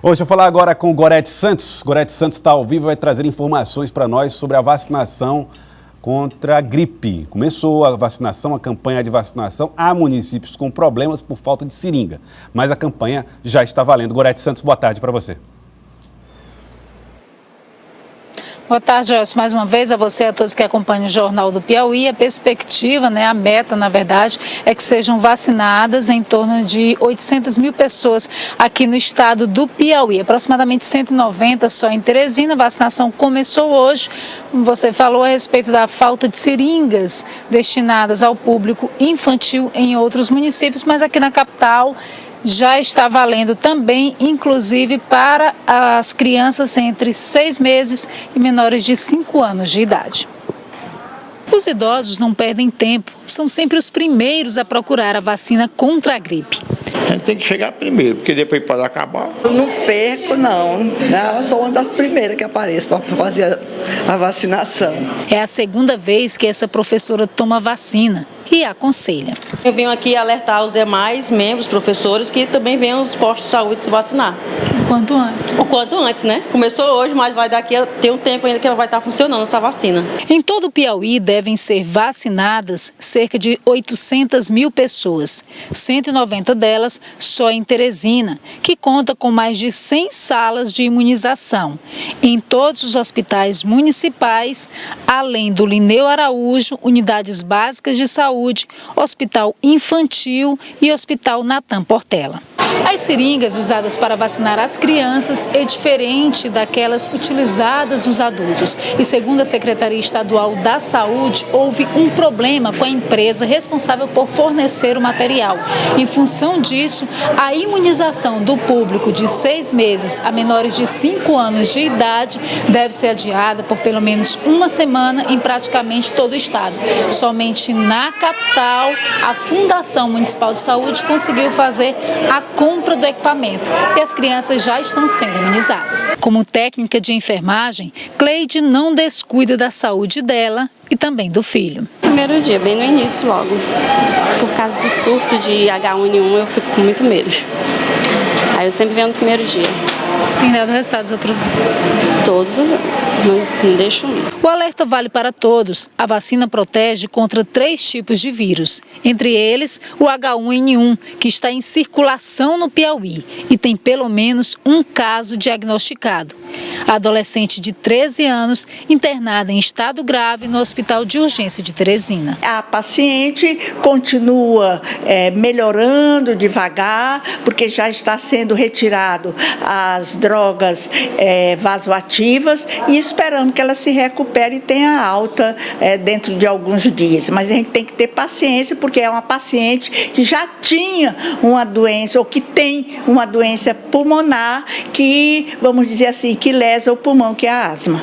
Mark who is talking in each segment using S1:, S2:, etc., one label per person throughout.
S1: Hoje eu vou falar agora com o Gorete Santos. Gorete Santos está ao vivo e vai trazer informações para nós sobre a vacinação contra a gripe. Começou a vacinação, a campanha de vacinação. Há municípios com problemas por falta de seringa, mas a campanha já está valendo. Gorete Santos, boa tarde para você.
S2: Boa tarde, Joyce. Mais uma vez a você e a todos que acompanham o Jornal do Piauí. A perspectiva, a meta, na verdade, é que sejam vacinadas em torno de 800 mil pessoas aqui no estado do Piauí. Aproximadamente 190 só em Teresina. A vacinação começou hoje. Como você falou a respeito da falta de seringas destinadas ao público infantil em outros municípios, mas aqui na capital já está valendo também, inclusive para as crianças entre 6 meses e menores de 5 anos de idade. Os idosos não perdem tempo, são sempre os primeiros a procurar a vacina contra a gripe.
S3: A gente tem que chegar primeiro, porque depois pode acabar.
S4: Eu não perco, não. Eu sou uma das primeiras que apareço para fazer a vacinação.
S2: É a segunda vez que essa professora toma vacina e aconselha.
S5: Eu venho aqui alertar os demais membros, professores, que também venham aos postos de saúde se vacinar.
S2: O quanto antes?
S5: O quanto antes, né? Começou hoje, mas vai daqui a ter um tempo ainda que ela vai estar funcionando, essa vacina.
S2: Em todo o Piauí devem ser vacinadas cerca de 800 mil pessoas, 190 delas só em Teresina, que conta com mais de 100 salas de imunização. Em todos os hospitais municipais, além do Linneu Araújo, unidades básicas de saúde, hospital infantil e hospital Natan Portela. As seringas usadas para vacinar as crianças é diferente daquelas utilizadas nos adultos. E segundo a Secretaria Estadual da Saúde, houve um problema com a empresa responsável por fornecer o material. Em função disso, a imunização do público de 6 meses a menores de 5 anos de idade deve ser adiada por pelo menos uma semana em praticamente todo o estado. Somente na capital, a Fundação Municipal de Saúde conseguiu fazer a compra do equipamento e as crianças já estão sendo imunizadas. Como técnica de enfermagem, Cleide não descuida da saúde dela e também do filho.
S6: Primeiro dia, bem no início logo. Por causa do surto de H1N1, eu fico com muito medo. Aí eu sempre venho no primeiro dia.
S2: Tem dado resultados os outros anos?
S6: Todos os anos, não deixo um.
S2: O alerta vale para todos. A vacina protege contra 3 tipos de vírus, entre eles o H1N1, que está em circulação no Piauí e tem pelo menos um caso diagnosticado. A adolescente de 13 anos, internada em estado grave no Hospital de Urgência de Teresina.
S4: A paciente continua melhorando devagar, porque já está sendo retirado as drogas vasoativas e esperamos que ela se recupere e tenha alta dentro de alguns dias. Mas a gente tem que ter paciência, porque é uma paciente que já tinha uma doença ou que tem uma doença pulmonar que, vamos dizer assim, que lesa o pulmão, que é a asma.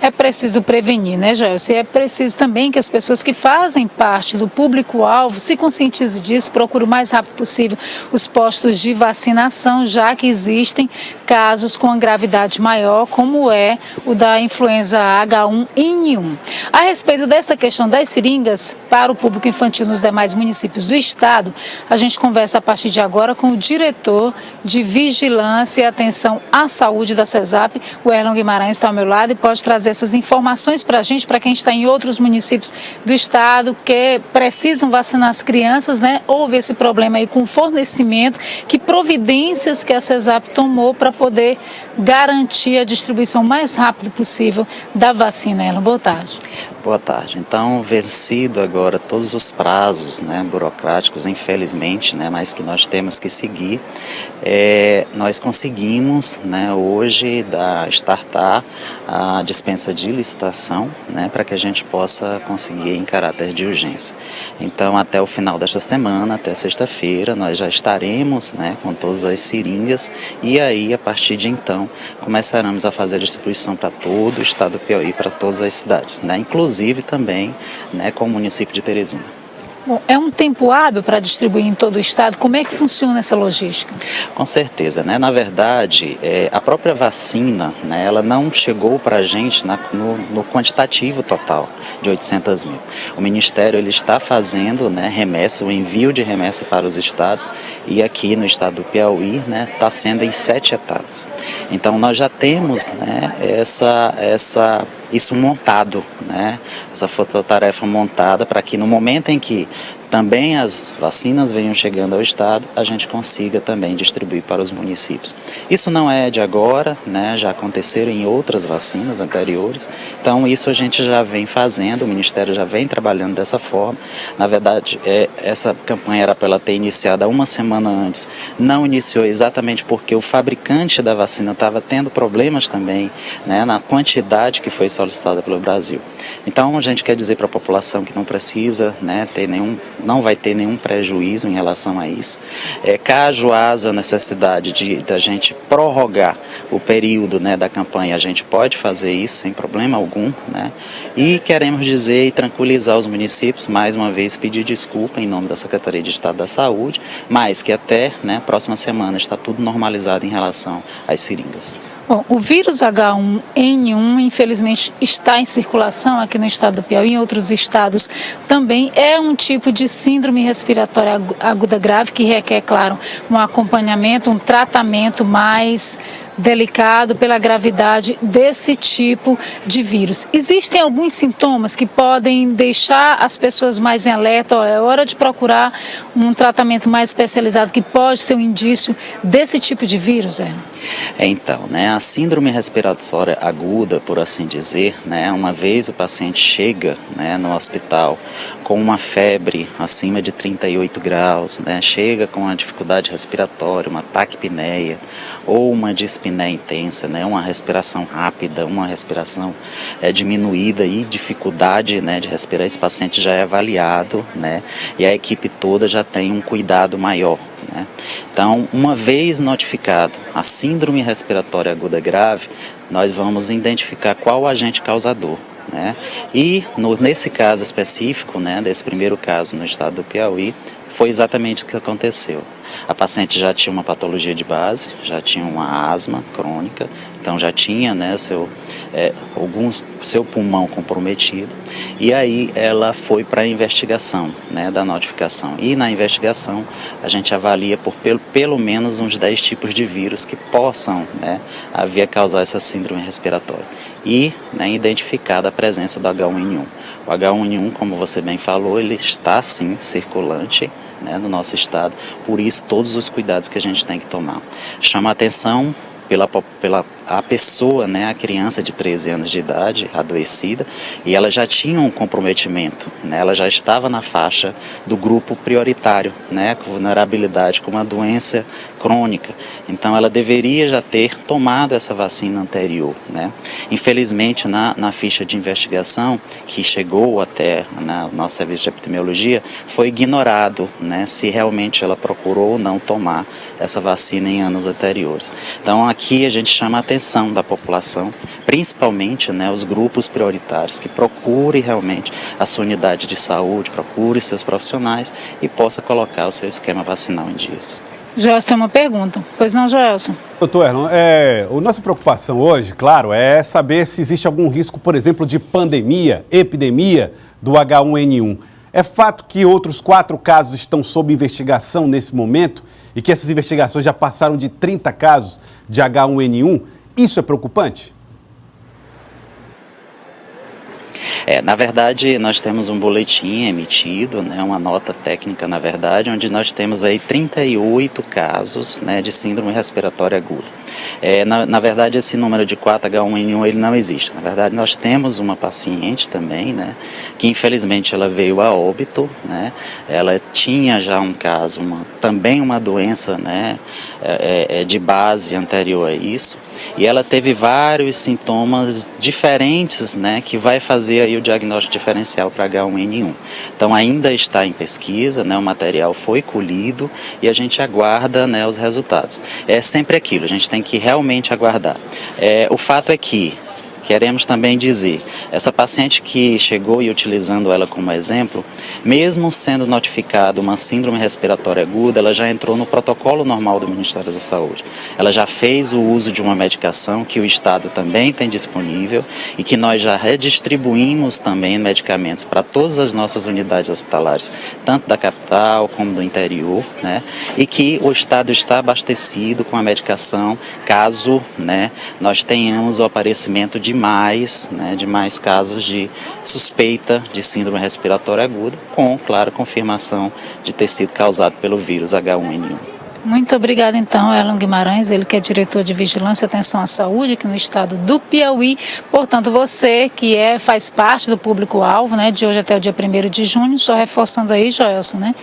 S2: É preciso prevenir, Joyce? É preciso também que as pessoas que fazem parte do público-alvo se conscientizem disso, procurem o mais rápido possível os postos de vacinação, já que existem casos com a gravidade maior, como é o da influenza H1N1. A respeito dessa questão das seringas para o público infantil nos demais municípios do estado, a gente conversa a partir de agora com o diretor de Vigilância e Atenção à Saúde da CESAP, o Erlon Guimarães, está ao meu lado e pode trazer essas informações para a gente, para quem está em outros municípios do estado que precisam vacinar as crianças, Houve esse problema aí com o fornecimento, que providências que a CESAP tomou para poder garantir a distribuição mais rápido possível da vacina. Erlon, boa tarde.
S7: Boa tarde. Então, vencido agora todos os prazos burocráticos, infelizmente, mas que nós temos que seguir, nós conseguimos hoje startar a dispensa de licitação para que a gente possa conseguir em caráter de urgência. Então, até o final desta semana, até sexta-feira, nós já estaremos com todas as seringas e aí, a partir de então, começaremos a fazer a distribuição para todo o estado do Piauí, para todas as cidades, inclusive também com o município de Teresina.
S2: Bom, é um tempo hábil para distribuir em todo o estado? Como é que funciona essa logística?
S7: Com certeza, né? Na verdade, a própria vacina, né, ela não chegou para a gente no quantitativo total de 800 mil. O Ministério ele está fazendo, né, remessa, o envio de remessa para os estados, e aqui no estado do Piauí, né, está sendo em 7 etapas. Então nós já temos, né, isso montado, né, essa força-tarefa montada para que no momento em que também as vacinas venham chegando ao estado, a gente consiga também distribuir para os municípios. Isso não é de agora, né? Já aconteceram em outras vacinas anteriores, então isso a gente já vem fazendo, o Ministério já vem trabalhando dessa forma. Na verdade, essa campanha era para ela ter iniciado 1 semana antes, não iniciou exatamente porque o fabricante da vacina estava tendo problemas também, né, na quantidade que foi solicitada pelo Brasil. Então a gente quer dizer para a população que não precisa, né, não vai ter nenhum prejuízo em relação a isso. Caso haja necessidade da gente prorrogar o período, né, da campanha, a gente pode fazer isso sem problema algum, né? E queremos dizer e tranquilizar os municípios, mais uma vez pedir desculpa em nome da Secretaria de Estado da Saúde, mas que até, né, próxima semana está tudo normalizado em relação às seringas.
S2: Bom, o vírus H1N1, infelizmente, está em circulação aqui no estado do Piauí, em outros estados também. É um tipo de síndrome respiratória aguda grave que requer, claro, um acompanhamento, um tratamento mais delicado pela gravidade desse tipo de vírus. Existem alguns sintomas que podem deixar as pessoas mais em alerta. É hora de procurar um tratamento mais especializado que pode ser um indício desse tipo de vírus,
S7: Então, né, a síndrome respiratória aguda, por assim dizer, né, uma vez o paciente chega, né, no hospital com uma febre acima de 38 graus, né, chega com uma dificuldade respiratória, uma taquipneia ou uma dispneia intensa, né, uma respiração rápida, uma respiração diminuída e dificuldade, né, de respirar, esse paciente já é avaliado, né, e a equipe toda já tem um cuidado maior. Então, uma vez notificado a síndrome respiratória aguda grave, nós vamos identificar qual o agente causador. E nesse caso específico, desse primeiro caso no estado do Piauí, foi exatamente o que aconteceu. A paciente já tinha uma patologia de base, já tinha uma asma crônica, então já tinha seu pulmão comprometido, e aí ela foi para a investigação da notificação. E na investigação a gente avalia por pelo menos uns 10 tipos de vírus que possam havia causar essa síndrome respiratória. E identificada a presença do H1N1. O H1N1, como você bem falou, ele está sim circulante no nosso estado, por isso todos os cuidados que a gente tem que tomar. Chama a atenção pela a pessoa, a criança de 13 anos de idade, adoecida, e ela já tinha um comprometimento, ela já estava na faixa do grupo prioritário, com vulnerabilidade, com uma doença crônica, então ela deveria já ter tomado essa vacina anterior. Infelizmente, na ficha de investigação, que chegou até o nosso serviço de epidemiologia, foi ignorado, se realmente ela procurou ou não tomar essa vacina em anos anteriores. Então aqui a gente chama a atenção da população, principalmente os grupos prioritários, que procure realmente a sua unidade de saúde, procure seus profissionais e possa colocar o seu esquema vacinal em dias.
S2: Joelson tem uma pergunta. Pois não, Joelson?
S1: Doutor Erlon, a nossa preocupação hoje, claro, é saber se existe algum risco, por exemplo, de pandemia, epidemia do H1N1. É fato que outros 4 casos estão sob investigação nesse momento e que essas investigações já passaram de 30 casos de H1N1. Isso é preocupante?
S7: Na verdade, nós temos um boletim emitido, uma nota técnica, na verdade, onde nós temos aí 38 casos de síndrome respiratória aguda. Na verdade, esse número de 4 H1N1 ele não existe. Na verdade, nós temos uma paciente também, que infelizmente ela veio a óbito, ela tinha já um caso, também uma doença de base anterior a isso, e ela teve vários sintomas diferentes, que vai fazer aí o diagnóstico diferencial para H1N1. Então ainda está em pesquisa, o material foi colhido e a gente aguarda os resultados. É sempre aquilo, a gente tem que realmente aguardar. O fato é que queremos também dizer, essa paciente que chegou e utilizando ela como exemplo, mesmo sendo notificada uma síndrome respiratória aguda, ela já entrou no protocolo normal do Ministério da Saúde. Ela já fez o uso de uma medicação que o Estado também tem disponível e que nós já redistribuímos também medicamentos para todas as nossas unidades hospitalares, tanto da capital como do interior, né? E que o Estado está abastecido com a medicação caso, né, nós tenhamos o aparecimento de mais casos de suspeita de síndrome respiratória aguda, com, claro, confirmação de ter sido causado pelo vírus H1N1.
S2: Muito obrigada, então, Erlon Guimarães, ele que é diretor de Vigilância e Atenção à Saúde aqui no estado do Piauí. Portanto, você que faz parte do público-alvo, né, de hoje até o dia 1º de junho, só reforçando aí, Joelson, né?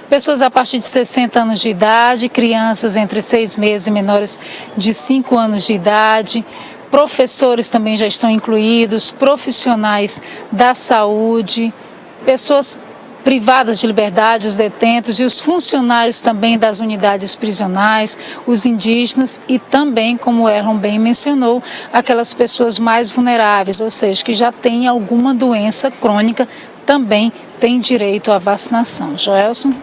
S2: Pessoas a partir de 60 anos de idade, crianças entre 6 meses e menores de 5 anos de idade, professores também já estão incluídos, profissionais da saúde, pessoas privadas de liberdade, os detentos e os funcionários também das unidades prisionais, os indígenas e também, como o Erlon bem mencionou, aquelas pessoas mais vulneráveis, ou seja, que já têm alguma doença crônica, também têm direito à vacinação. Joelson?